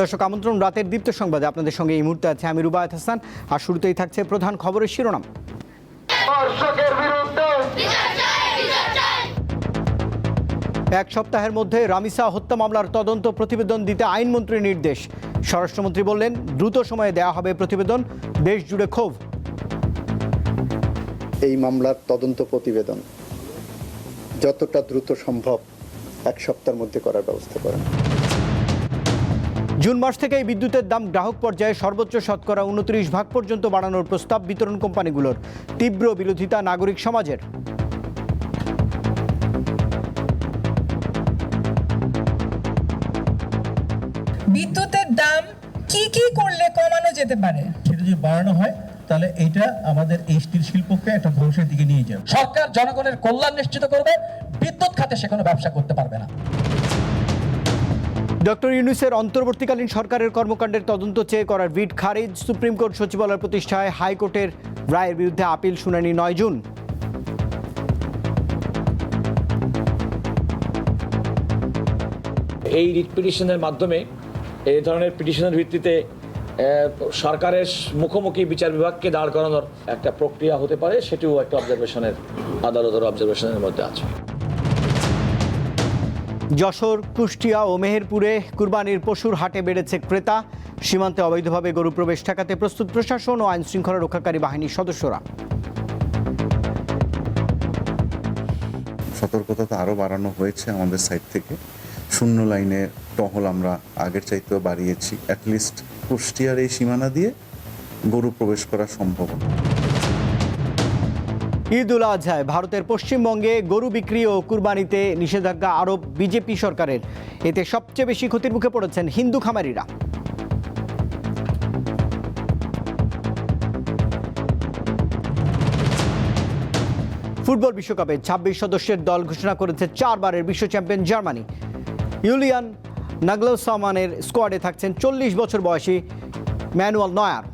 দর্শক আমন্ত্রণ রাতের দীপ্ত সংবাদে আপনাদের সঙ্গে এই মুহূর্তে আছে আমি রুবায়েত হাসান। আর শুরুতেই থাকছে প্রধান খবরের শিরোনাম। এক সপ্তাহের মধ্যে রামিসা হত্যা মামলার তদন্ত প্রতিবেদন দিতে আইনমন্ত্রীর নির্দেশ। স্বরাষ্ট্রমন্ত্রী বললেন, দ্রুত সময়ে দেওয়া হবে প্রতিবেদন। দেশ জুড়ে ক্ষোভ। এই মামলার তদন্ত প্রতিবেদন যতটা দ্রুত সম্ভব এক সপ্তাহের মধ্যে করার ব্যবস্থা করেন। জুন মাস থেকেই বিদ্যুতের দাম গ্রাহক পর্যায়ে সর্বোচ্চ শতকরা 29% পর্যন্ত বাড়ানোর প্রস্তাব বিতরণ কোম্পানিগুলোর। তীব্র বিরোধিতা নাগরিক সমাজের। বিদ্যুতের দাম কি করলে কমানো যেতে পারে? সেটা যদি বাড়ানো হয় তাহলে এটা আমাদের এই স্টিল শিল্পকে একটা ধ্বংসের দিকে নিয়ে যাবে। সরকার জনগণের কল্যাণ নিশ্চিত করবে, বিদ্যুৎ খাতে সে কোনো ব্যবসা করতে পারবে না। ডক্টর ইউনূসের অন্তর্বর্তীকালীন সরকারের কর্মকাণ্ডের তদন্ত চেয়ে করার রিট খারিজ। সুপ্রিম কোর্ট সচিবালয় প্রতিষ্ঠায় হাইকোর্টের রায়ের বিরুদ্ধে আপিল শুনানি 9 জুন। এই রিট পিটিশনের মাধ্যমে এই ধরনের পিটিশনের ভিত্তিতে সরকারের মুখোমুখি বিচার বিভাগকে দাঁড় করানোর একটা প্রক্রিয়া হতে পারে, সেটিও একটা অবজারভেশনের, আদালতের অবজারভেশনের মধ্যে আছে। যশোর, কুষ্টিয়া ও মেহেরপুরে কুরবানির পশুর হাটে বেড়েছে ক্রেতা। সীমান্তে অবৈধভাবে গরু প্রবেশ ঠেকাতে প্রস্তুত প্রশাসন ও আইন শৃঙ্খলা রক্ষাকারী বাহিনীর সদস্যরা। সতর্কতা আরও বাড়ানো হয়েছে আমাদের সাইড থেকে। শূন্য লাইনে টহল আমরা আগের চাইতেও বাড়িয়েছি। অ্যাটলিস্ট কুষ্টিয়ার এই সীমানা দিয়ে গরু প্রবেশ করা সম্ভব। ঈদ উল আজহায় ভারতের পশ্চিমবঙ্গে গরু বিক্রি ও কুরবানিতে নিষেধাজ্ঞা আরোপ বিজেপি সরকারের। এতে সবচেয়ে বেশি ক্ষতির মুখে পড়েছেন হিন্দু খামারিরা। ফুটবল বিশ্বকাপে 26 সদস্যের দল ঘোষণা করেছে 4 বারের বিশ্ব চ্যাম্পিয়ন জার্মানি। ইউলিয়ান নাগলসমানের স্কোয়াডে থাকছেন 40 বছর বয়সী ম্যানুয়েল নয়ার।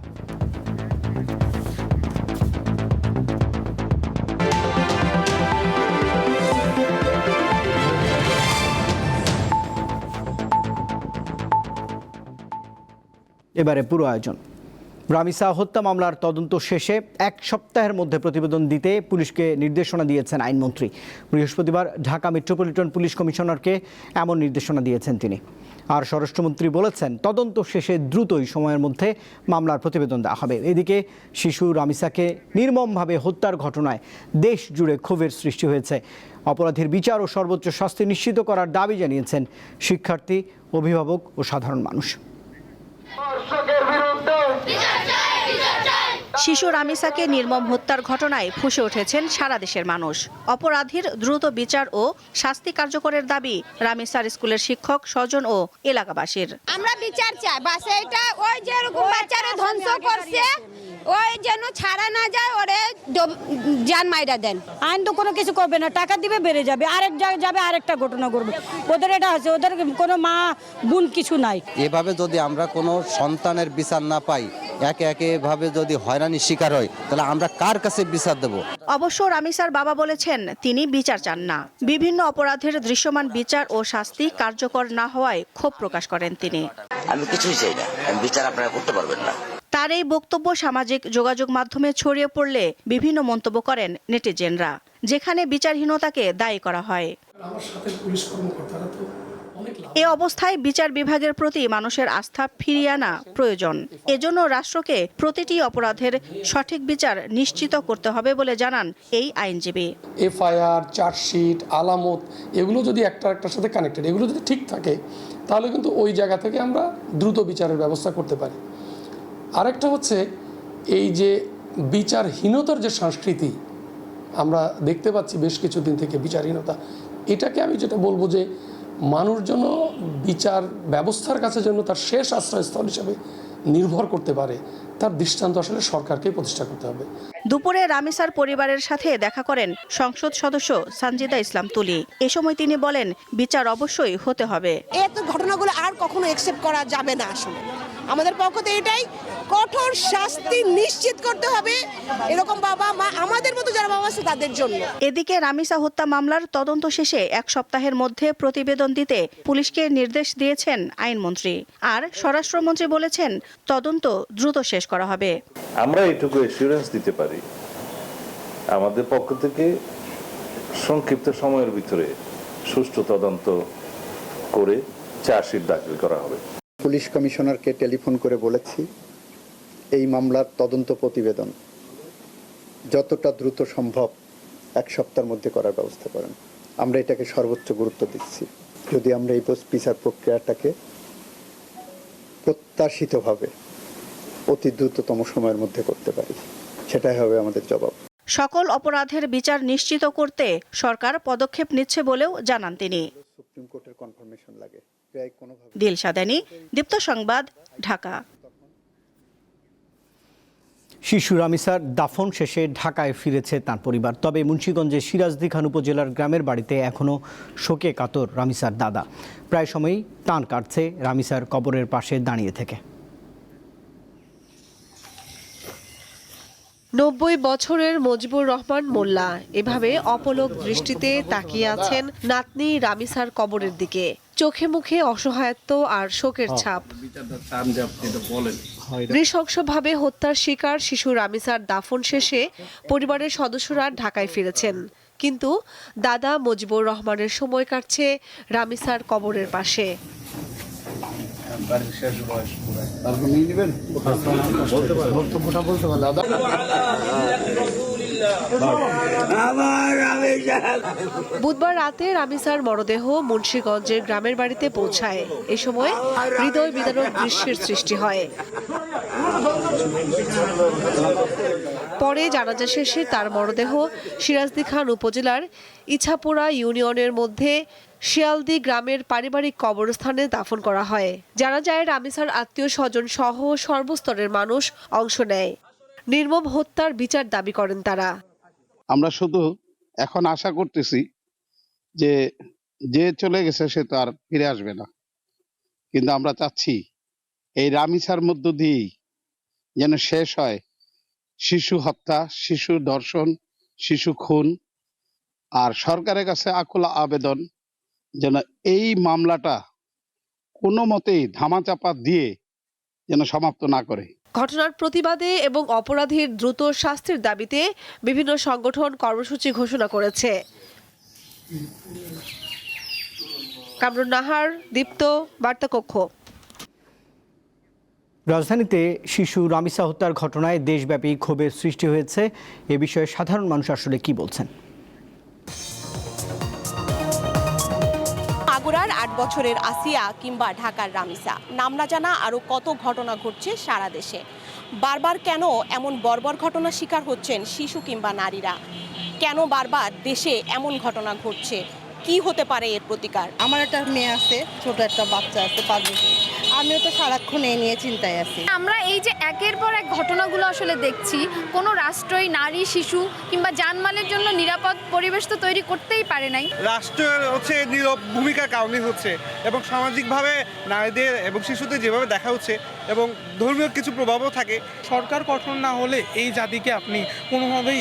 এবারে পুরো আয়োজন। রামিসা হত্যা মামলার তদন্ত শেষে এক সপ্তাহের মধ্যে প্রতিবেদন দিতে পুলিশকে নির্দেশনা দিয়েছেন আইনমন্ত্রী। বৃহস্পতিবার ঢাকা মেট্রোপলিটন পুলিশ কমিশনারকে এমন নির্দেশনা দিয়েছেন তিনি। আর স্বরাষ্ট্রমন্ত্রী বলেছেন, তদন্ত শেষে দ্রুতই সময়ের মধ্যে মামলার প্রতিবেদন দেওয়া হবে। এদিকে শিশু রামিসাকে নির্মমভাবে হত্যার ঘটনায় দেশ জুড়ে ক্ষোভের সৃষ্টি হয়েছে। অপরাধীর বিচার ও সর্বোচ্চ শাস্তি নিশ্চিত করার দাবি জানিয়েছেন শিক্ষার্থী, অভিভাবক ও সাধারণ মানুষ। শিশু রামিসাকে নির্মম হত্যার ঘটনায় ফুঁসে উঠেছেন সারা দেশের মানুষ। অপরাধীর দ্রুত বিচার ও শাস্তি কার্যকরের দাবি রামিসার স্কুলের শিক্ষক, স্বজন ও এলাকাবাসীর। আমরা বিচার চাই, বাস এটা ওই যে বাচ্চারা ধ্বংস করছে ওই যেন ছাড়া না যায়, ওরে জান মাইরা দেন। আইন তো কোনো কিছু করবে না, টাকা দিবে বেড়ে যাবে, আরেক জায়গায় যাবে আরেকটা ঘটনা করবে। ওদের এটা আছে, ওদের কোনো মা বোন কিছু নাই। এভাবে যদি আমরা কোনো সন্তানের বিচার না পাই, একে একে এভাবে যদি হয়রানির শিকার হয়, তাহলে আমরা কার কাছে বিচার দেব? অবশ্য রামিসার বাবা বলেছেন, তিনি বিচার চান না। বিভিন্ন অপরাধের দৃশ্যমান বিচার ও শাস্তি কার্যকর না হওয়ায় ক্ষোভ প্রকাশ করেন তিনি। আমি কিছুই চাই না, বিচার আপনারা করতে পারবেন না। তার এই বক্তব্য সামাজিক যোগাযোগ মাধ্যমে ছড়িয়ে পড়লে বিভিন্ন মন্তব্য করেন নেটিজেনরা, যেখানে বিচারহীনতাকে দায়ী করা হয়। এ অবস্থায় বিচার বিভাগের প্রতি মানুষের আস্থা ফিরিয়ে আনা প্রয়োজন। এজন্য রাষ্ট্রকে প্রতিটি অপরাধের সঠিক বিচার নিশ্চিত করতে হবে বলে জানান এই আইনজীবী। এফআইআর, চার্জশিট, আলামত এগুলো যদি একটার সাথে কানেক্টেড, এগুলো যদি ঠিক থাকে, তাহলে কিন্তু ওই জায়গা থেকে আমরা দ্রুত বিচারের ব্যবস্থা করতে পারি। আরেকটা হচ্ছে এই যে বিচারহীনতার যে সংস্কৃতি আমরা দেখতে পাচ্ছি বেশ কিছুদিন থেকে, বিচারহীনতা, এটাকে আমি যেটা বলবো যে মানুষ যেন বিচার ব্যবস্থার কাছে যেন তার শেষ আশ্রয়স্থল হিসেবে নির্ভর করতে পারে, তার দৃষ্টান্ত আসলে সরকারকেই প্রতিষ্ঠা করতে হবে। দুপুরে রামিসার পরিবারের সাথে দেখা করেন সংসদ সদস্য সানজিদা ইসলাম তুলি। এ সময় তিনি বলেন, বিচার অবশ্যই হতে হবে। এই ঘটনাগুলো আর কখনো অ্যাকসেপ্ট করা যাবে না। আসলে আমাদের পক্ষ থেকে এটাই কঠোর শাস্তি নিশ্চিত করতে হবে এরকম বাবা মা, আমাদের মতো যারা বাবা আছে তাদের জন্য। এদিকে রামিসা হত্যা মামলার তদন্ত শেষে 1 সপ্তাহের মধ্যে প্রতিবেদন দিতে পুলিশকে নির্দেশ দিয়েছেন আইনমন্ত্রী। আর স্বরাষ্ট্রমন্ত্রী বলেছেন তদন্ত দ্রুত শেষ করা হবে। আমরা এটুকু এসিউরেন্স দিতে পারি, আমাদের পক্ষ থেকে সংক্ষিপ্ত সময়ের ভিতরে সুষ্ঠু তদন্ত করে চার্জশিট দাখিল করা হবে। পুলিশ কমিশনারকে টেলিফোন করে বলেছি এই মামলার তদন্ত প্রতিবেদন যতটা দ্রুত সম্ভব 1 সপ্তাহের মধ্যে করার ব্যবস্থা করেন। আমরা এটাকে সর্বোচ্চ গুরুত্ব দিচ্ছি। যদি আমরা এই বিচার প্রক্রিয়াটাকে প্রত্যাশিতভাবে অতি দ্রুততম সময়ের মধ্যে করতে পারি, সেটাই হবে আমাদের জবাব। সকল অপরাধের বিচার নিশ্চিত করতে সরকার পদক্ষেপ নিচ্ছে বলেও জানান তিনি। সুপ্রিম কোর্টের কনফার্মেশন লাগে। দিলশাদানি, দীপ্ত সংবাদ, ঢাকা। শিশু রামিসার দাফন শেষে ঢাকায় ফিরেছে তার পরিবার। তবে মুন্সিগঞ্জের সিরাজদি খান উপজেলার গ্রামের বাড়িতে এখনও শোকে কাতর রামিসার দাদা। প্রায় সময়ই টান কাটছে রামিসার কবরের পাশে দাঁড়িয়ে থেকে। 90 বছরের মজিবুর রহমান মোল্লা এভাবে অপলক দৃষ্টিতে তাকিয়ে আছেন নাতনি রামিসার কবরের দিকে। চোখে মুখে অসহায়ত্ব আর শোকের ছাপ। নৃশংসভাবে হত্যার শিকার শিশু রামিসার দাফন শেষে পরিবারের সদস্যরা ঢাকায় ফিরেছেন, কিন্তু দাদা মজিবুর রহমানের সময় কাটছে রামিসার কবরের পাশে। বুধবার রাতে রামিসার মরদেহ মুন্সিগঞ্জের গ্রামের বাড়িতে পৌঁছায়। এ সময় হৃদয় বিদারক দৃশ্যের সৃষ্টি হয়। পরে জানাজা শেষে তার মরদেহ সিরাজদি খান উপজেলার ইছাপুরা ইউনিয়নের মধ্যে শিয়ালদি গ্রামের পারিবারিক কবরস্থানে দাফন করা হয়। জানাজায় রামিসার আত্মীয় স্বজন সহ সর্বস্তরের মানুষ অংশ নেয়। নির্মম হত্যার বিচার দাবি করেন তারা। আমরা শুধু এখন আশা করতেছি যে চলে গেছে সে তো আর ফিরে আসবে না, কিন্তু আমরা চাচ্ছি এই রামিসার মধ্য দিয়েই যেন শেষ হয় শিশু হত্যা, শিশু ধর্ষণ, শিশু খুন। আর সরকারের কাছে আকুল আবেদন যেন এই মামলাটা কোনো মতেই ধামাচাপা দিয়ে যেন সমাপ্ত না করে। ঘটনার প্রতিবাদে এবং অপরাধীর দ্রুত শাস্তির দাবিতে বিভিন্ন সংগঠন কর্মসূচি ঘোষণা করেছে। কামরুন নাহার, দীপ্ত, বার্তাকক্ষ। রাজধানীতে শিশু রামিসা হত্যার ঘটনায় দেশব্যাপী ক্ষোভের সৃষ্টি হয়েছে। এ বিষয়ে সাধারণ মানুষ আসলে কি বলছেন? মাগুরার 8 বছরের আসিয়া কিংবা ঢাকার রামিসা, নাম না জানা আরও কত ঘটনা ঘটছে সারা দেশে। বারবার কেন এমন বর্বর ঘটনা শিকার হচ্ছেন শিশু কিংবা নারীরা? কেন বারবার দেশে এমন ঘটনা ঘটছে? কি হতে পারে এর প্রতিকার? আমার একটা মেয়ে আছে, ছোট একটা বাচ্চা আছে 5 বছর। আমিও তো সারাক্ষণ এই নিয়ে চিন্তায় আছি। আমরা এই যে একের পর এক ঘটনাগুলো আসলে দেখছি, কোনো রাষ্ট্রই নারী, শিশু কিংবা জানমালের জন্য নিরাপদ পরিবেশ তো তৈরি করতেই পারে নাই। রাষ্ট্রের হচ্ছে নীরব ভূমিকার কারণে হচ্ছে, এবং সামাজিকভাবে নারীদের এবং শিশুদের যেভাবে দেখা হচ্ছে এবং ধর্মীয় কিছু প্রভাবও থাকে। সরকার কঠোর না হলে এই জাতিকে আপনি কোনোভাবেই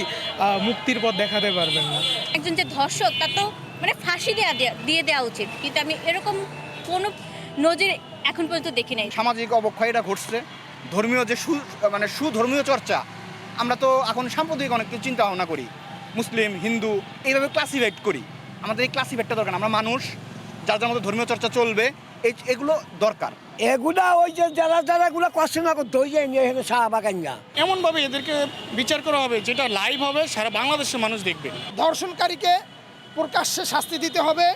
মুক্তির পথ দেখাতে পারবেন না। একজন যে ধর্ষক তার তো মানে ফাঁসি দিয়ে দেওয়া উচিত, কিন্তু আমি এরকম কোনো নজির এখন পর্যন্ত দেখি নাই। সামাজিক অবক্ষয়টা ঘটছে, ধর্মীয় যে সুধর্মীয় চর্চা, আমরা তো এখন সাম্প্রদায়িক অনেক কিছু চিন্তা ভাবনা করি, মুসলিম হিন্দু এইভাবে ক্লাসিফাইড করি। আমাদের এই ক্লাসিফাইডটা দরকার। আমরা মানুষ, যার মধ্যে ধর্মীয় চর্চা চলবে, এগুলো দরকার। এগুলা ওই যে যারা কষ্ট করতে ওই যে শাহবাগান এমনভাবে এদেরকে বিচার করা হবে যেটা লাইভ হবে, সারা বাংলাদেশের মানুষ দেখবে। ধর্ষণকারীকে প্রকাশ্যে শাস্তি দিতে হবে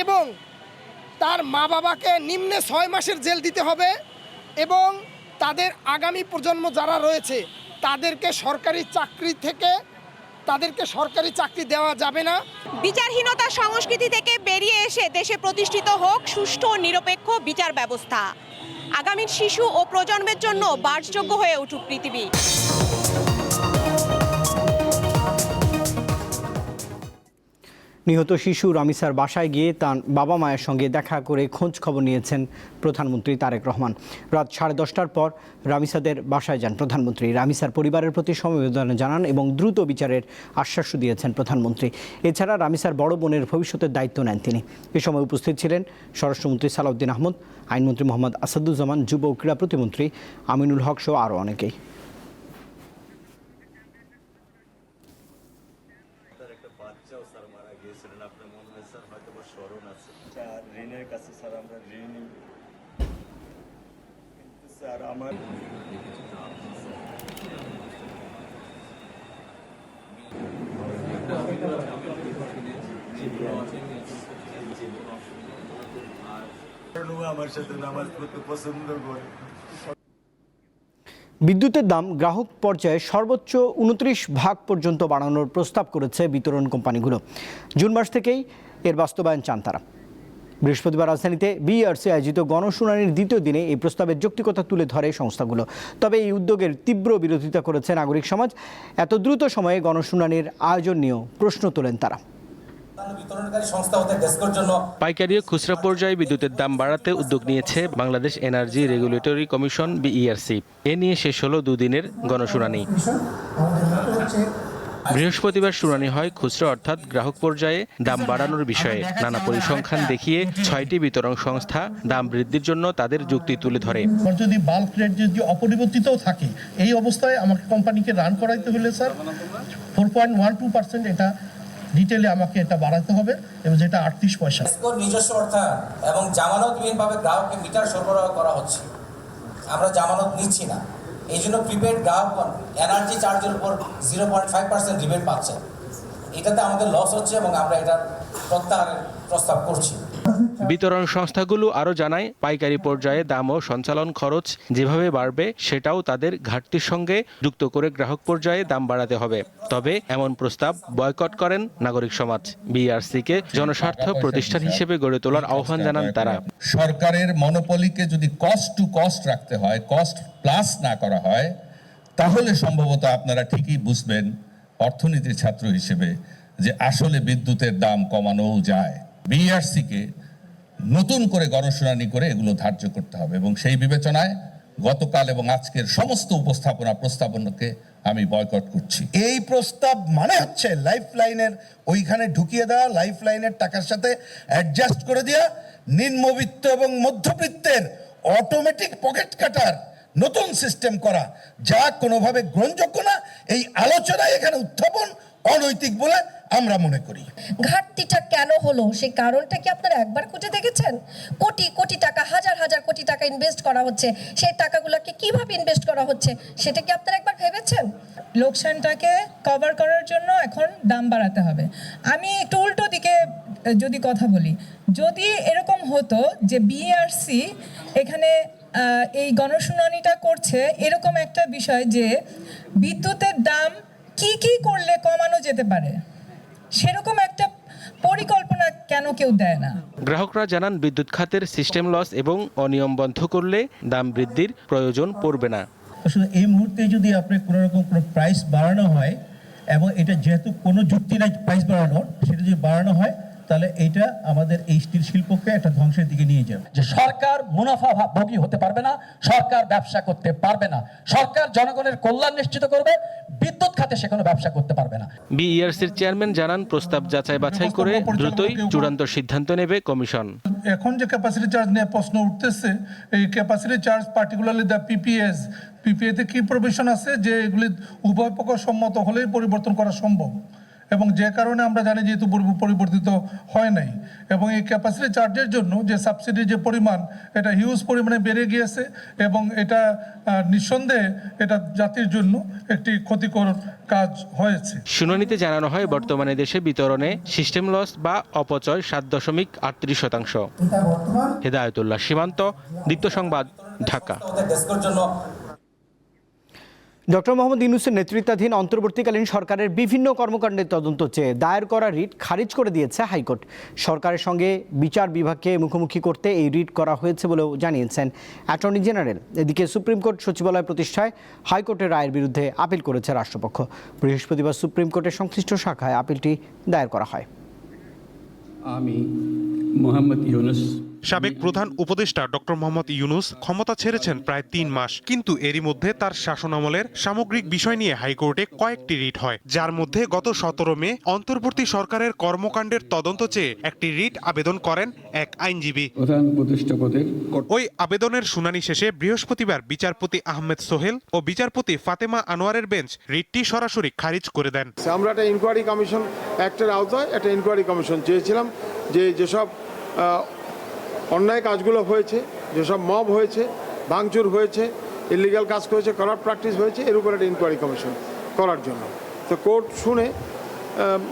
এবং তার মা বাবাকে নিম্নে 6 মাসের জেল দিতে হবে এবং তাদের আগামী প্রজন্ম যারা রয়েছে তাদেরকে সরকারি চাকরি দেওয়া যাবে না। বিচারহীনতা সংস্কৃতি থেকে বেরিয়ে এসে দেশে প্রতিষ্ঠিত হোক সুষ্ঠু ও নিরপেক্ষ বিচার ব্যবস্থা। আগামীর শিশু ও প্রজন্মের জন্য বাসযোগ্য হয়ে উঠুক পৃথিবী। নিহত শিশু রামিসার বাসায় গিয়ে তার বাবা মায়ের সঙ্গে দেখা করে খোঁজ খবর নিয়েছেন প্রধানমন্ত্রী তারেক রহমান। রাত 10:30টার পর রামিসাদের বাসায় যান প্রধানমন্ত্রী। রামিসার পরিবারের প্রতি সমবেদনা জানান এবং দ্রুত বিচারের আশ্বাস দিয়েছেন প্রধানমন্ত্রী। এছাড়া রামিসার বড় বোনের ভবিষ্যতের দায়িত্ব নেন তিনি। এ সময় উপস্থিত ছিলেন স্বরাষ্ট্রমন্ত্রী সালাউদ্দিন আহমদ, আইনমন্ত্রী মোহাম্মদ আসাদুজ্জামান, যুব ও ক্রীড়া প্রতিমন্ত্রী আমিনুল হক সহ আরও অনেকেই। বিদ্যুতের দাম গ্রাহক পর্যায়ে সর্বোচ্চ 29% পর্যন্ত বাড়ানোর প্রস্তাব করেছে বিতরণ কোম্পানিগুলো। জুন মাস থেকেই এর বাস্তবায়ন চান তারা। বৃহস্পতিবার রাজধানীতে বিইআরসি আয়োজিত গণশুনানির দ্বিতীয় দিনে এই প্রস্তাবের যৌক্তিকতা তুলে ধরে সংস্থাগুলো। তবে এই উদ্যোগের তীব্র বিরোধিতা করেছে নাগরিক সমাজ। এত দ্রুত সময়ে গণশুনানির আয়োজন নিয়েও প্রশ্ন তোলেন তারা। পাইকারি ও খুচরা পর্যায়ে বিদ্যুতের দাম বাড়াতে উদ্যোগ নিয়েছে Bangladesh energy regulatory commission BERC. এ নিয়ে শেষ হলো দুদিনের গণশুনানি। বৃহস্পতিবার শুনানি হয় খুচরা অর্থাৎ গ্রাহক পর্যায়ে দাম বাড়ানোর বিষয়ে। নানা পরিসংখ্যান দেখিয়ে 6টি বিতরণ সংস্থা দাম বৃদ্ধির জন্য তাদের যুক্তি তুলে ধরে। যদি বাল্ক রেট যদি অপরিবর্তিতও থাকে, এই অবস্থায় আমাকে কোম্পানিকে রান করাইতে হলে স্যার 4.12% এটা ডিটেইলে আমাকে এটা বাড়াতে হবে এবং যেটা 38 পয়সা। নিজস্ব অর্থায়ন এবং জামানতবিহীনভাবে গ্রাহককে মিটার সরবরাহ করা হচ্ছে। আমরা জামানত নিচ্ছি না, এই জন্য প্রিপেড গ্রাহকগণ এনার্জি চার্জের উপর 0.5% রিবেট পাচ্ছে। এটাতে আমাদের লস হচ্ছে এবং আমরা এটার প্রত্যাহারের প্রস্তাব করছি। বিতরণ সংস্থাগুলো আরও জানায়, পাইকারি পর্যায়ে দাম ও সঞ্চালন খরচ যেভাবে বাড়বে সেটাও তাদের ঘাটতির সঙ্গে যুক্ত করে গ্রাহক পর্যায়ে দাম বাড়াতে হবে। তবে এমন প্রস্তাব বয়কট করেন নাগরিক সমাজ। বিইআরসিকে জনস্বার্থ প্রতিষ্ঠান হিসেবে গড়ে তোলার আহ্বান জানান তারা। সরকারের মনোপলিকে যদি কস্ট টু কস্ট রাখতে হয়, কস্ট প্লাস না করা হয়, তাহলে সম্ভবত আপনারা ঠিকই বুঝবেন অর্থনীতির ছাত্র হিসেবে যে আসলে বিদ্যুতের দাম কমানোও যায়। বিইআরসিকে নতুন করে গণশুনানি করে এগুলো ধার্য করতে হবে এবং সেই বিবেচনায় গতকাল এবং আজকের সমস্ত প্রস্তাবনাকে আমি বয়কট করছি। এই প্রস্তাব মানে হচ্ছে লাইফলাইনের ওইখানে ঢুকিয়ে দেওয়া, লাইফলাইনের টাকার সাথে অ্যাডজাস্ট করে দেওয়া, নিম্নবিত্ত এবং মধ্যবিত্তের অটোমেটিক পকেট কাটার নতুন সিস্টেম করা, যা কোনোভাবে গ্রহণযোগ্য না। এই আলোচনায় এখানে উত্থাপন অনৈতিক বলে আমরা মনে করি। ঘাটতিটা কেন হলো সেই কারণটা কি আপনারা একবার খুঁজে দেখেছেন? কোটি কোটি টাকা, হাজার হাজার কোটি টাকা ইনভেস্ট করা হচ্ছে, সেই টাকাগুলোকে কিভাবে ইনভেস্ট করা হচ্ছে সেটা কি আপনারা একবার ভেবেছেন? লোকসানটাকে কভার করার জন্য এখন দাম বাড়াতে হবে। আমি একটু উল্টো দিকে যদি কথা বলি, যদি এরকম হতো যে বিইআরসি এখানে এই গণশুনানিটা করছে এরকম একটা বিষয় যে বিদ্যুতের দাম কি কি করলে কমানো যেতে পারে, সেরকম একটা পরিকল্পনা কেন কেউ দেয় না? গ্রাহকরা জানান, বিদ্যুৎ খাতের সিস্টেম লস এবং অনিয়ম বন্ধ করলে দাম বৃদ্ধির প্রয়োজন পড়বে না। আসলে এই মুহূর্তে যদি আপনার কোনো রকম কোনো প্রাইস বাড়ানো হয় এবং এটা যেহেতু কোনো যুক্তি নাই প্রাইস বাড়ানোর, সেটা যদি বাড়ানো হয় তাহলে এটা আমাদের এই স্টিল শিল্পকে একটা ধ্বংসের দিকে নিয়ে যাবে। যে সরকার মুনাফা ভোগী হতে পারবে না, সরকার ব্যবসা করতে পারবে না, সরকার জনগণের কল্যাণ নিশ্চিত করবে, বিদ্যুৎ খাতে সে কোনো ব্যবসা করতে পারবে না। বিইআরসির চেয়ারম্যান জানান, প্রস্তাব যাচাই বাছাই করে দ্রুতই চূড়ান্ত সিদ্ধান্ত নেবে কমিশন। এখন যে ক্যাপাসিটি চার্জ নিয়ে প্রশ্ন উঠতেছে, এই ক্যাপাসিটি চার্জ পার্টিকুলারলি দ্য পিপিএতে কি প্রভিশন আছে যে এগুলি উভয় পক্ষ সম্মত হলেই পরিবর্তন করা সম্ভব, এবং যে কারণে আমরা জানি যেহেতু পরিবর্তিত হয় নাই, এবং এই ক্যাপাসিটি চার্জের জন্য যে সাবসিডির যে পরিমাণ, এটা হিউজ পরিমাণে বেড়ে গিয়েছে এবং এটা নিঃসন্দেহে এটা জাতির জন্য একটি ক্ষতিকর কাজ হয়েছে। শুনানিতে জানানো হয়, বর্তমানে দেশে বিতরণে সিস্টেম লস বা অপচয় 7.38%। হেদায়েতুল্লাহ সীমান্ত, দীপ্ত সংবাদ, ঢাকা। ডক্টর মোহাম্মদ ইউনূসের নেতৃত্বাধীন অন্তর্বর্তীকালীন সরকারের বিভিন্ন কর্মকাণ্ডের তদন্ত চেয়ে দায়ের করা রিট খারিজ করে দিয়েছে হাইকোর্ট। সরকারের সঙ্গে বিচার বিভাগকে মুখোমুখি করতে এই রিট করা হয়েছে বলেও জানিয়েছেন অ্যাটর্নি জেনারেল। এদিকে সুপ্রিম কোর্ট সচিবালয় প্রতিষ্ঠায় হাইকোর্টের রায়ের বিরুদ্ধে আপিল করেছে রাষ্ট্রপক্ষ। বৃহস্পতিবার সুপ্রিম কোর্টের সংশ্লিষ্ট শাখায় আপিলটি দায়ের করা হয়। আমি মোহাম্মদ ইউনুস। সাবেক প্রধান উপদেষ্টা ডক্টর মোহাম্মদ ইউনুস ক্ষমতা ছেড়েছেন প্রায় 3 মাস, কিন্তু এরই মধ্যে তার শাসনামলের সামগ্রিক বিষয় নিয়ে হাইকোর্টে কয়েকটি রিট হয়, যার মধ্যে গত 17 মে অন্তর্বর্তী সরকারের কর্মকাণ্ডের তদন্ত চেয়ে একটি রিট আবেদন করেন এক আইনজীবী। প্রধান উপদেষ্টা পদের ওই আবেদনের শুনানি শেষে বৃহস্পতিবার বিচারপতি আহমেদ সোহেল ও বিচারপতি ফাতেমা আনোয়ারের বেঞ্চ রিটটি সরাসরি খারিজ করে দেন। আমরা একটা ইনকোয়ারি কমিশন অ্যাক্টের আওতায় একটা ইনকোয়ারি কমিশন চেয়েছিলাম, যেসব অন্যায় কাজগুলো হয়েছে, যেসব মব হয়েছে, ভাঙচুর হয়েছে, ইলিগাল কাজ করেছে, করাপ্ট প্র্যাকটিস হয়েছে, এর উপর একটা ইনকোয়ারি কমিশন করার জন্য। তো কোর্ট শুনে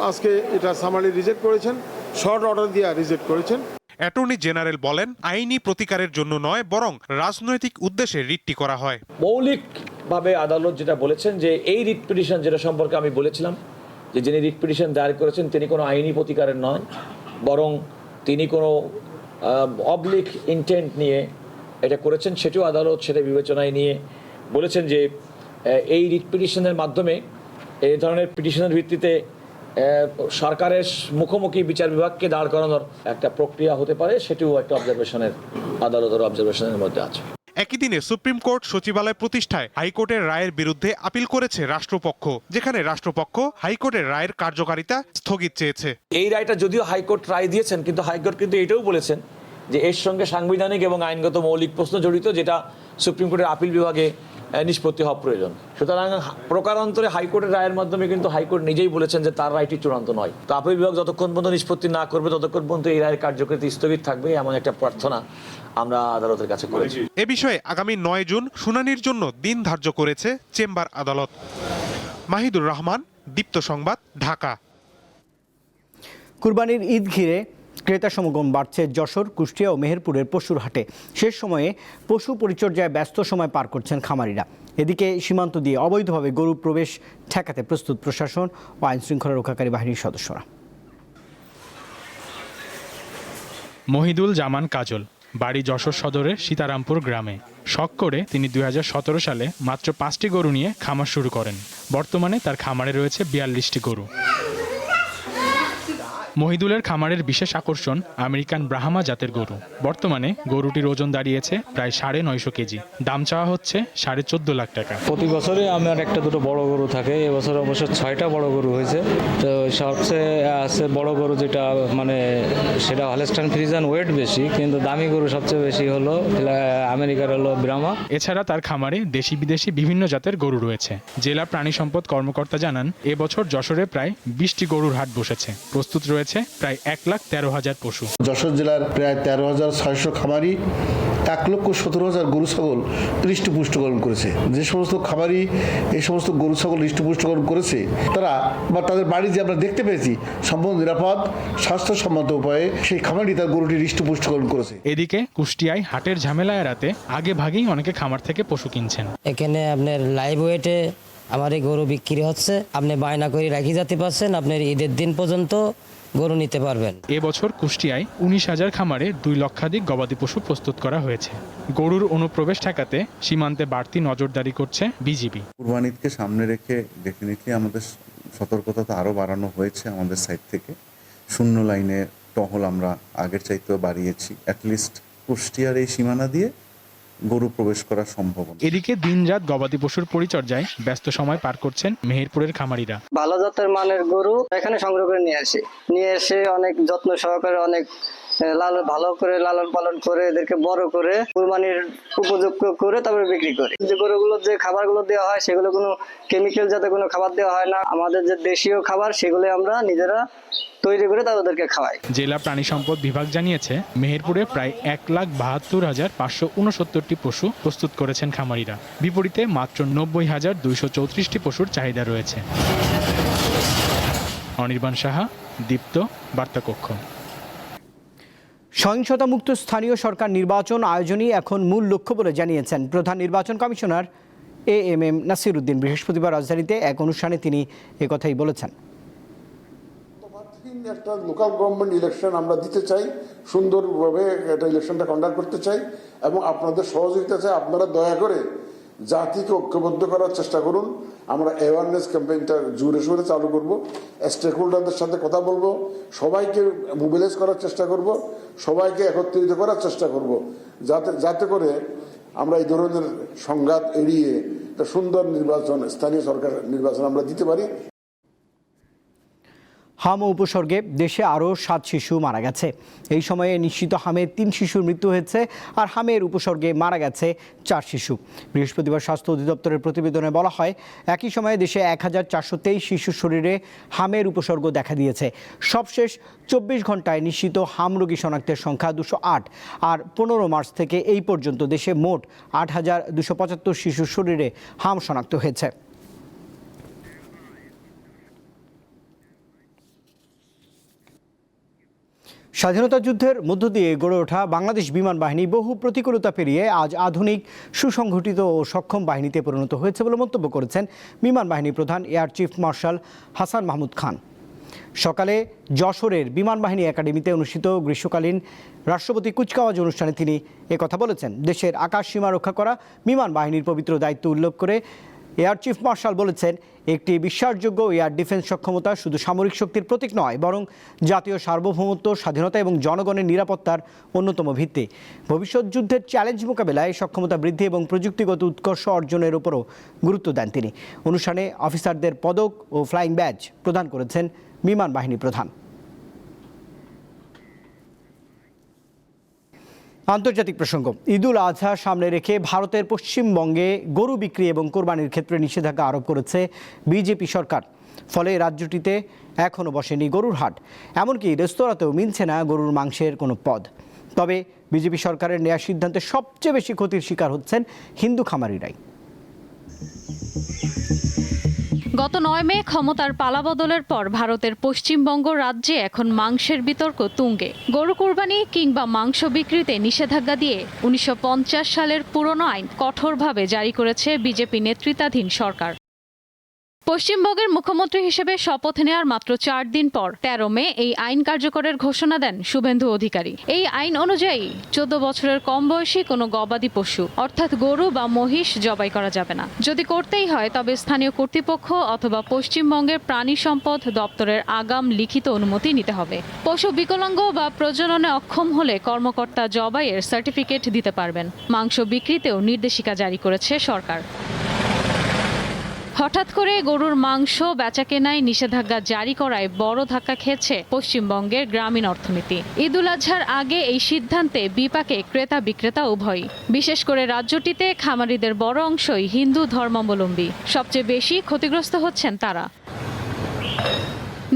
আজকে এটা সামারি রিজেক্ট করেছেন, শর্ট অর্ডার দিয়ে রিজেক্ট করেছেন। অ্যাটর্নি জেনারেল বলেন, আইনি প্রতিকারের জন্য নয়, বরং রাজনৈতিক উদ্দেশ্যে রিটটি করা হয়। মৌলিকভাবে আদালত যেটা বলেছেন যে এই রিট পিটিশন, যেটা সম্পর্কে আমি বলেছিলাম যে যিনি রিট পিটিশন দায়ের করেছেন তিনি কোনো আইনি প্রতিকারের নয়, বরং তিনি কোনো অবলিক ইন্টেন্ট নিয়ে এটা করেছেন, সেটিও আদালত সেটা বিবেচনায় নিয়ে বলেছেন যে এই রিট পিটিশনের মাধ্যমে এই ধরনের পিটিশনের ভিত্তিতে সরকারের মুখোমুখি বিচার বিভাগকে দাঁড় করানোর একটা প্রক্রিয়া হতে পারে, সেটিও একটা অবজারভেশনের আদালতের অবজারভেশনের মধ্যে আছে। একই দিনে সুপ্রিম কোর্ট সচিবালয় প্রতিষ্ঠায় হাইকোর্টের রায়ের বিরুদ্ধে আপিল করেছে রাষ্ট্রপক্ষ, যেখানে রাষ্ট্রপক্ষ হাইকোর্টের রায়ের কার্যকারিতা স্থগিত চেয়েছে। এই রায়টা যদিও হাইকোর্ট রায় দিয়েছেন, কিন্তু হাইকোর্ট কিন্তু এটাও বলেছেন যে এর সঙ্গে সাংবিধানিক এবং আইনগত মৌলিক প্রশ্ন জড়িত, যেটা সুপ্রিম কোর্টের আপিল বিভাগে নিষ্পত্তি হওয়া প্রয়োজন। সুতরাং প্রকারান্তরে হাইকোর্টের রায়ের মাধ্যমে কিন্তু হাইকোর্ট নিজেই বলেছেন যে তার রায়টি চূড়ান্ত নয়। তো আপিল বিভাগ যতক্ষণ পর্যন্ত নিষ্পত্তি না করবে ততক্ষণ পর্যন্ত এই রায়ের কার্যকারিতা স্থগিত থাকবে, এমন একটা প্রার্থনা আমরা আদালতের কাছে করেছি। এ বিষয়ে আগামী 9 জুন শুনানির জন্য দিন ধার্য করেছে চেম্বার আদালত। মাহিদুর রহমান, দীপ্ত সংবাদ, ঢাকা। কুরবানির ঈদ ঘিরে ক্রেতা সমাগম বাড়ছে যশোর, কুষ্টিয়া ও মেহেরপুরের পশুর হাটে। শেষ সময়ে পশু পরিচর্যায় ব্যস্ত সময় পার করছেন খামারিরা। এদিকে সীমান্ত দিয়ে অবৈধভাবে গরু প্রবেশ ঠেকাতে প্রস্তুত প্রশাসন ও আইনশৃঙ্খলা রক্ষাকারী বাহিনীর সদস্যরা। মহিদুল জামান কাজল, বাড়ি যশোর সদরের সীতারামপুর গ্রামে। শখ করে তিনি 2017 সালে মাত্র 5টি গরু নিয়ে খামার শুরু করেন। বর্তমানে তার খামারে রয়েছে 42টি গরু। মহিদুলের খামারের বিশেষ আকর্ষণ আমেরিকান ব্রাহ্মা জাতের গরু। বর্তমানে গরুটির ওজন দাঁড়িয়েছে প্রায় 950 কেজি। দাম চাওয়া হচ্ছে 14.5 লাখ টাকা। প্রতি বছরে আমার একটা দুটো বড় গরু থাকে, এবছর অবশ্য 6টা বড় গরু হয়েছে। তো সবচেয়ে আছে বড় গরু যেটা মানে সেটা হলস্টাইন ফ্রিজিয়ান, ওয়েট বেশি, কিন্তু দামি গরু সবচেয়ে বেশি হলো আমেরিকার হলো ব্রাহ্মা। এছাড়া তার খামারে দেশি বিদেশি বিভিন্ন জাতের গরু রয়েছে। জেলা প্রাণী সম্পদ কর্মকর্তা জানান, এবছর যশোরে প্রায় 20টি গরুর হাট বসেছে। প্রস্তুত রয়েছে প্রায় 1,13,000 পশু। যশোর জেলার প্রায় 13,600 খামারি 1,17,000 গরু ছাগল হৃষ্টপুষ্টকরণ করেছে। যে সমস্ত খামারি এই সমস্ত গরু ছাগল হৃষ্টপুষ্টকরণ করেছে তারা বা তাদের বাড়ি যে আমরা দেখতে পেয়েছি সম্পূর্ণ নিরাপদ স্বাস্থ্যসম্মত উপায়ে সেই খামারি তার গরুটি হৃষ্টপুষ্টকরণ করেছে। এদিকে কুষ্টিয়ায় হাটের ঝামেলা এড়াতে আগে ভাগেই অনেকে খামার থেকে পশু কিনছেন। এখানে আপনার লাইভ ওয়েটে আমার এই গরু বিক্রি হচ্ছে, আপনি বায়না করে রাখি যেতে পারছেন, আপনার ঈদের দিন পর্যন্ত গরু নিতে পারবেন। এবছর কুষ্টিয়ায় 19,000 খামারে 2 লক্ষাধিক গবাদি পশু প্রস্তুত করা হয়েছে। গরুর অনুপ্রবেশ ঠেকাতে সীমান্তে বাড়তি নজরদারি করছে বিজিবি। কুরবানি ঈদকে সামনে রেখে ডেফিনেটলি আমাদের সতর্কতা তো আরও বাড়ানো হয়েছে আমাদের সাইড থেকে। শূন্য লাইনে টহল আমরা আগের চাইতেও বাড়িয়েছি। অ্যাটলিস্ট কুষ্টিয়ার এই সীমানা দিয়ে গরু প্রবেশ করা সম্ভব। এদিকে দিনরাত গবাদি পশুর পরিচর্যায় ব্যস্ত সময় পার করছেন মেহেরপুরের খামারিরা। ভালো জাতের মানের গরু এখানে সংগ্রহ করে নিয়ে এসে অনেক যত্ন সহকারে অনেক ভালো করে লালন পালন করে এদেরকে বড় করে কুরবানির উপযুক্ত করে তারপরে বিক্রি করে। যে গরুগুলো যে খাবারগুলো দেওয়া হয় সেগুলো কোনো কেমিক্যাল জাতীয় কোনো খাবার দেওয়া হয় না। আমাদের যে দেশীয় খাবার সেগুলো আমরা নিজেরা তৈরি করে তাদেরকে খাওয়াই। জেলা প্রাণী সম্পদ বিভাগ জানিয়েছে, মেহেরপুরে প্রায় 1,72,569টি পশু প্রস্তুত করেছেন খামারিরা। বিপরীতে মাত্র 90,234টি পশুর চাহিদা রয়েছে। অনির্বাণ সাহা, দীপ্ত, বার্তাকক্ষ। সহিংসতামুক্ত স্থানীয় সরকার নির্বাচন আয়োজনই এখন মূল লক্ষ্য বলে জানিয়েছেন প্রধান নির্বাচন কমিশনার AMM নাসির উদ্দিন। বৃহস্পতিবার রাজধানীতে এক অনুষ্ঠানে তিনি একথাই বলেছেন। একটা লোকাল গভর্নমেন্ট ইলেকশন আমরা দিতে চাই, সুন্দরভাবে একটা ইলেকশনটা কন্ডাক্ট করতে চাই এবং আপনাদের সহযোগিতা চাই। আপনারা দয়া করে জাতিকে ঐক্যবদ্ধ করার চেষ্টা করুন আমরা অ্যাওয়ারনেস ক্যাম্পেইনটা জোরে সোরে চালু করব, স্টেক হোল্ডারদের সাথে কথা বলবো, সবাইকে মোবিলাইজ করার চেষ্টা করব, সবাইকে একত্রিত করার চেষ্টা করব, যাতে করে আমরা এই ধরনের সংঘাত এড়িয়ে একটা সুন্দর নির্বাচন, স্থানীয় সরকার নির্বাচন আমরা দিতে পারি। হাম উপসর্গে দেশে আরও 7 শিশু মারা গেছে। এই সময়ে নিশ্চিত হামে 3 শিশুর মৃত্যু হয়েছে, আর হামের উপসর্গে মারা গেছে 4 শিশু। বৃহস্পতিবার স্বাস্থ্য অধিদপ্তরের প্রতিবেদনে বলা হয়, একই সময়ে দেশে 1423 শিশুর শরীরে হামের উপসর্গ দেখা দিয়েছে। সবশেষ 24 ঘন্টায় নিশ্চিত হাম রোগী শনাক্তের সংখ্যা 208, আর 15 মার্চ থেকে এই পর্যন্ত দেশে মোট 8275 শিশুর শরীরে হাম শনাক্ত হয়েছে। স্বাধীনতা যুদ্ধের মধ্য দিয়ে গড়ে ওঠা বাংলাদেশ বিমান বাহিনী বহু প্রতিকূলতা পেরিয়ে আজ আধুনিক, সুসংগঠিত ও সক্ষম বাহিনীতে পরিণত হয়েছে বলে মন্তব্য করেছেন বিমান বাহিনী প্রধান air chief marshal Hasan Mahmud Khan. সকালে যশোরের বিমান বাহিনী একাডেমিতে অনুষ্ঠিত গ্রীষ্মকালীন রাষ্ট্রপতি কুচকাওয়াজ অনুষ্ঠানে তিনি একথা বলেছেন। দেশের আকাশ সীমা রক্ষা করা বিমান বাহিনীর পবিত্র দায়িত্ব উল্লেখ করে এয়ার চিফ মার্শাল বলেছেন, একটি বিশ্বাসযোগ্য এয়ার ডিফেন্স সক্ষমতা শুধু সামরিক শক্তির প্রতীক নয়, বরং জাতীয় সার্বভৌমত্ব, স্বাধীনতা এবং জনগণের নিরাপত্তার অন্যতম ভিত্তি। ভবিষ্যৎ যুদ্ধের চ্যালেঞ্জ মোকাবেলায় সক্ষমতা বৃদ্ধি এবং প্রযুক্তিগত উৎকর্ষ অর্জনের উপরও গুরুত্ব দেন তিনি। অনুষ্ঠানে অফিসারদের পদক ও ফ্লাইং ব্যাজ প্রদান করেছেন বিমান বাহিনী প্রধান। আন্তর্জাতিক প্রসঙ্গ। ঈদুল আজহা সামনে রেখে ভারতের পশ্চিমবঙ্গে গরু বিক্রি এবং কোরবানির ক্ষেত্রে নিষেধাজ্ঞা আরোপ করেছে বিজেপি সরকার। ফলে রাজ্যটিতে এখনও বসেনি গরুর হাট, এমনকি রেস্তোরাঁতেও মিলছে না গরুর মাংসের কোনো পদ। তবে বিজেপি সরকারের নেওয়া সিদ্ধান্তে সবচেয়ে বেশি ক্ষতির শিকার হচ্ছেন হিন্দু খামারিরাই। গত 9 মে ক্ষমতার পালাবদলের পর ভারতের পশ্চিমবঙ্গ রাজ্যে এখন মাংসের বিতর্ক তুঙ্গে। গরু কোরবানি কিংবা মাংস বিক্রিতে নিষেধাজ্ঞা দিয়ে 1950 সালের পুরনো আইন কঠোরভাবে জারি করেছে বিজেপি নেতৃত্বাধীন সরকার। পশ্চিমবঙ্গের মুখ্যমন্ত্রী হিসেবে শপথ নেওয়ার মাত্র 4 দিন পর 13 মে এই আইন কার্যকরের ঘোষণা দেন শুভেন্দু অধিকারী। এই আইন অনুযায়ী 14 বছরের কম বয়সী কোনো গবাদি পশু অর্থাৎ গরু বা মহিষ জবাই করা যাবে না। যদি করতেই হয় তবে স্থানীয় কর্তৃপক্ষ অথবা পশ্চিমবঙ্গের প্রাণী সম্পদ দপ্তরের আগাম লিখিত অনুমতি নিতে হবে। পশু বিকলাঙ্গ বা প্রজননে অক্ষম হলে কর্মকর্তা জবাইয়ের সার্টিফিকেট দিতে পারবেন। মাংস বিক্রিতেও নির্দেশিকা জারি করেছে সরকার। হঠাৎ করে গরুর মাংস বেচাকেনায় নিষেধাজ্ঞা জারি করায় বড় ধাক্কা খেয়েছে পশ্চিমবঙ্গের গ্রামীণ অর্থনীতি। ঈদুল আজহার আগে এই সিদ্ধান্তে বিপাকে ক্রেতা বিক্রেতা উভয়ই। বিশেষ করে রাজ্যটিতে খামারিদের বড় অংশই হিন্দু ধর্মাবলম্বী। সবচেয়ে বেশি ক্ষতিগ্রস্ত হচ্ছেন তারা।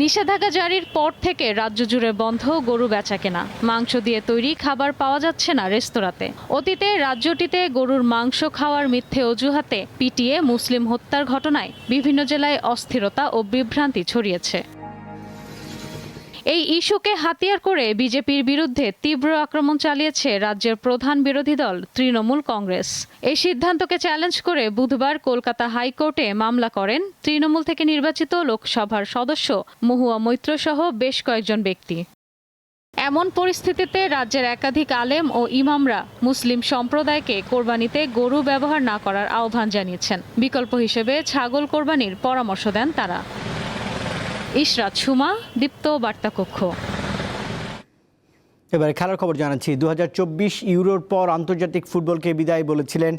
নিষেধাজ্ঞা জারির পর থেকে রাজ্য জুড়ে বন্ধ গরু বেচাকেনা। মাংস দিয়ে তৈরি খাবার পাওয়া যাচ্ছে না রেস্তোরাঁতে। অতীতে রাজ্যটিতে গরুর মাংস খাওয়ার মিথ্যে অজুহাতে পিটিয়ে মুসলিম হত্যার ঘটনায় বিভিন্ন জেলায় অস্থিরতা ও বিভ্রান্তি ছড়িয়েছে। এই ইস্যুকে হাতিয়ার করে বিজেপির বিরুদ্ধে তীব্র আক্রমণ চালিয়েছে রাজ্যের প্রধান বিরোধী দল তৃণমূল কংগ্রেস। এই সিদ্ধান্তকে চ্যালেঞ্জ করে বুধবার কলকাতা হাইকোর্টে মামলা করেন তৃণমূল থেকে নির্বাচিত লোকসভার সদস্য মহুয়া মৈত্র সহ বেশ কয়েকজন ব্যক্তি। এমন পরিস্থিতিতে রাজ্যের একাধিক আলেম ও ইমামরা মুসলিম সম্প্রদায়কে কোরবানিতে গরু ব্যবহার না করার আহ্বান জানিয়েছেন। বিকল্প হিসেবে ছাগল কোরবানির পরামর্শ দেন তারা। ইশরাত সুমা, দীপ্ত বার্তা কক্ষ। এবারে খেলার খবর জানাচ্ছি। 2024 ইউরোর পর আন্তর্জাতিক ফুটবলকে বিদায় বলেছিলেন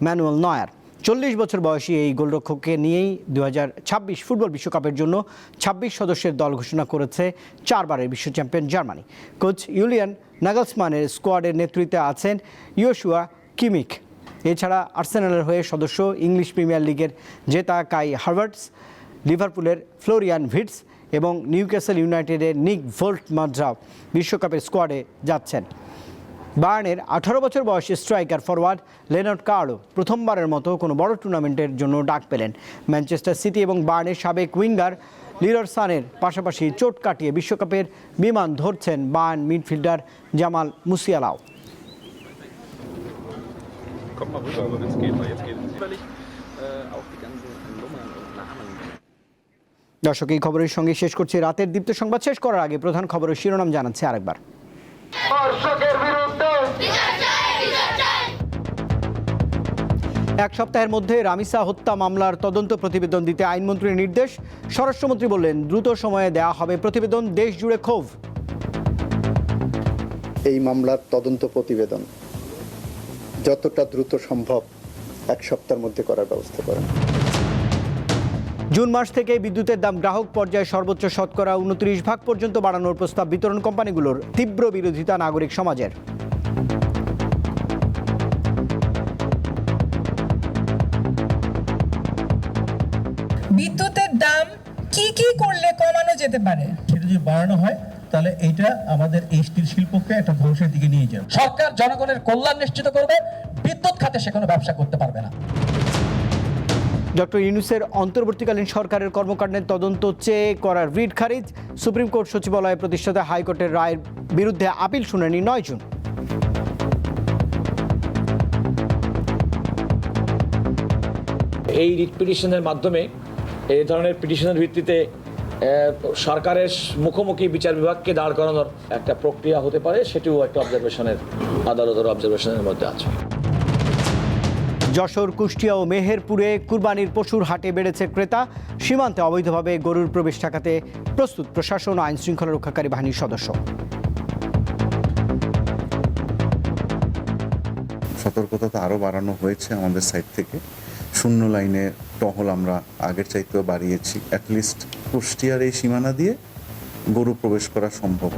ম্যানুয়েল নয়ার। 40 বছর বয়সী এই গোলরক্ষককে নিয়েই 2026 ফুটবল বিশ্বকাপের জন্য 26 সদস্যের দল ঘোষণা করেছে 4 বারের বিশ্ব চ্যাম্পিয়ন জার্মানি। কোচ ইউলিয়ান নাগলসমানের স্কোয়াডের নেতৃত্বে আছেন ইয়োশুয়া কিমিখ। এছাড়া আর্সেনালের হয়ে সদস্য ইংলিশ প্রিমিয়ার লিগের জেতা কাই হাভার্টস, লিভারপুলের ফ্লোরিয়ান ভিটস এবং নিউক্যাসল ইউনাইটেডের নিক ভোল্টমার্সরাও বিশ্বকাপের স্কোয়াডে যাচ্ছেন। বায়ার্নের 18 বছর বয়সী স্ট্রাইকার ফরওয়ার্ড লেনার্ড কার্লো প্রথমবারের মতো কোনো বড় টুর্নামেন্টের জন্য ডাক পেলেন। ম্যানচেস্টার সিটি এবং বায়ার্নের সাবেক উইঙ্গার লিরর সানের পাশাপাশি চোট কাটিয়ে বিশ্বকাপের বিমান ধরছেন বায়ার্ন মিডফিল্ডার জামাল মুসিয়ালাও। দর্শক, এই খবরের সঙ্গে শেষ করছি রাতের দীপ্ত সংবাদ। শেষ করার আগে প্রধান খবরের শিরোনাম জানাচ্ছে আরেকবার। এক সপ্তাহের মধ্যে রামিসা হত্যা মামলার তদন্ত প্রতিবেদন দিতে আইনমন্ত্রীর নির্দেশ। স্বরাষ্ট্রমন্ত্রী বললেন, দ্রুত সময়ে দেয়া হবে প্রতিবেদন। দেশ জুড়ে ক্ষোভ। এই মামলার তদন্ত প্রতিবেদন যতটা দ্রুত সম্ভব এক সপ্তাহের মধ্যে করার ব্যবস্থা করেন। জুন মাস থেকে বিদ্যুতের দাম গ্রাহক পর্যায়ে সর্বোচ্চ শতকরা 29% পর্যন্ত বাড়ানোর প্রস্তাব বিতরণ কোম্পানিগুলোর। তীব্র বিরোধিতা নাগরিক সমাজের। বিদ্যুতের দাম কি কি করলে কমানো যেতে পারে? সেটা যদি বাড়ানো হয় তাহলে এটা আমাদের এই স্টিল শিল্পকে একটা ধ্বংসের দিকে নিয়ে যাবে। সরকার জনগণের কল্যাণ নিশ্চিত করবে, বিদ্যুৎ খাতে সে কোনো ব্যবসা করতে পারবে না। ডক্টর ইউনূসের অন্তর্বর্তীকালীন সরকারের কর্মকাণ্ডের তদন্ত চেয়ে করার রিট খারিজ। সুপ্রিম কোর্ট সচিবালয় প্রতিষ্ঠাতে হাইকোর্টের রায়ের বিরুদ্ধে আপিল শুনানি 9 জুন। এই রিট পিটিশনের মাধ্যমে এই ধরনের পিটিশনের ভিত্তিতে সরকারের মুখোমুখি বিচার বিভাগকে দাঁড় করানোর একটা প্রক্রিয়া হতে পারে, সেটিও একটা আদালতের অবজারভেশনের মধ্যে আছে। যশোর, কুষ্টিয়া ও মেহেরপুরে কুরবানির পশুর হাটে বেড়েছে ক্রেতা। সীমান্তে অবৈধভাবে গরুর প্রবেশ ঠেকাতে প্রস্তুত প্রশাসন ও আইন শৃঙ্খলা রক্ষাকারী বাহিনীর সদস্য। সতর্কতা তো আরও বাড়ানো হয়েছে আমাদের সাইড থেকে। শূন্য লাইনে টহল আমরা আগের চাইতেও বাড়িয়েছি। অ্যাটলিস্ট কুষ্টিয়ার এই সীমানা দিয়ে গরু প্রবেশ করা সম্ভব।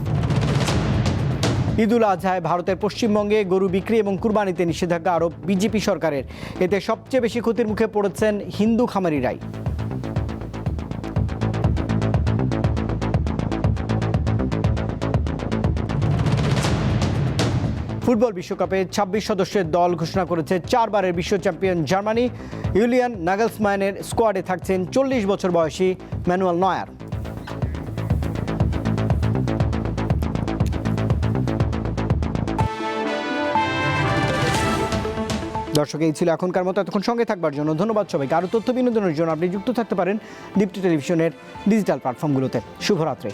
ঈদুল আজহায় ভারতের পশ্চিমবঙ্গে গরু বিক্রি এবং কুরবানিতে নিষেধাজ্ঞা আরোপ বিজেপি সরকারের। এতে সবচেয়ে বেশি ক্ষতির মুখে পড়েছেন হিন্দু খামারিরাই। ফুটবল বিশ্বকাপে 26 সদস্যের দল ঘোষণা করেছে 4 বারের বিশ্ব চ্যাম্পিয়ন জার্মানি। ইউলিয়ান নাগেলসম্যানের স্কোয়াডে থাকছেন 40 বছর বয়সী ম্যানুয়েল নয়ার। দর্শক, এই ছিল এখনকার মতো। এতক্ষণ সঙ্গে থাকবার জন্য ধন্যবাদ সবাইকে। আরও তথ্য বিনোদনের জন্য আপনি যুক্ত থাকতে পারেন দীপ্তি টেলিভিশনের ডিজিটাল প্ল্যাটফর্মগুলোতে। শুভরাত্রি।